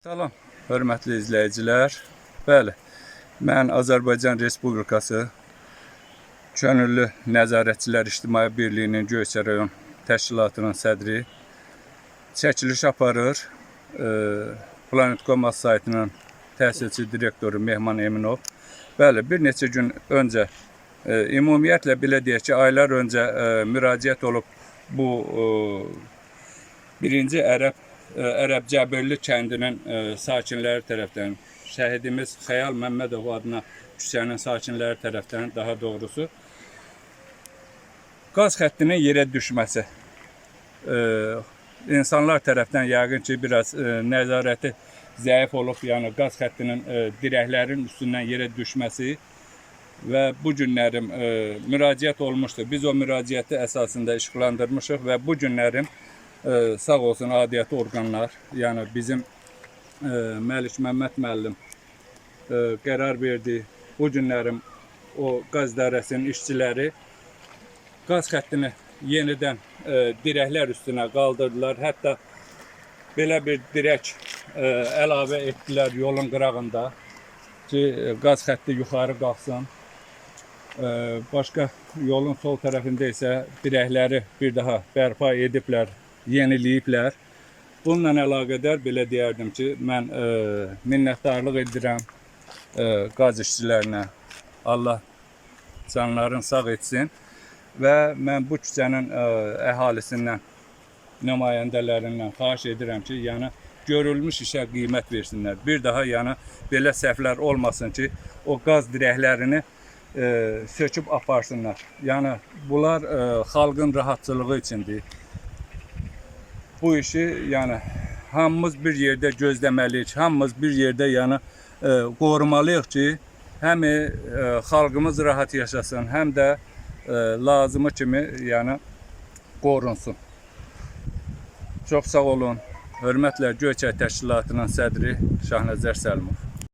Salam, hörmətli izləyicilər. Bəli, mən Azərbaycan Respublikası Könüllü Nəzarətçilər İctimai Birliyinin Göyçə rayon təşkilatının sədri çəkiliş aparır. Planet.com saytının təsisçi direktoru Mehman Eminov. Bəli, bir neçə gün öncə, ümumiyyətlə belə deyək ki, aylar öncə müraciət olub bu birinci Ərəb Cəbirli kəndinin sakinləri tərəfdən, şəhidimiz Xəyal Məmmədov adına küçənin sakinləri tərəfdən, daha doğrusu, qaz xəttinin yerə düşməsi. İnsanlar tərəfdən yəqin ki, biraz nəzarəti zəif olub, yəni qaz xəttinin dirəklərin üstündən yerə düşməsi və bu günlərim müraciət olmuşdur. Biz o müraciəti əsasında işıqlandırmışıq və bu günlərim sağ olsun adiyyəti orqanlar, yəni bizim Məlik Məmməd müəllim qərar verdi. Bu günlərim o qaz idarəsinin işçiləri qaz xəttini yenidən dirəklər üstünə qaldırdılar. Hətta belə bir dirək əlavə etdilər yolun qırağında ki, qaz xətti yuxarı qalxsın. Başqa yolun sol tərəfində isə dirəkləri bir daha bərpa ediblər, yeniləyiblər. Bununla əlaqədar belə deyərdim ki, mən minnətdarlıq edirəm qaz işçilərinə. Allah canlarını sağ etsin və mən bu küçənin əhalisindən, nümayəndələrindən xahiş edirəm ki, yəni görülmüş işə qiymət versinlər. Bir daha yəni belə səhvlər olmasın ki, o qaz dirəklərini söküb aparsınlar. Yəni bunlar xalqın rahatçılığı üçündür. Bu işi yəni hamımız bir yerdə gözləməliyik, hamımız bir yerdə yəni qorumalıyıq ki, həm xalqımız rahat yaşasın, həm də lazımı kimi yəni qorunsun. Çox sağ olun. Hörmətlə Göyçay təşkilatının sədri Şahnəzər Səlimov.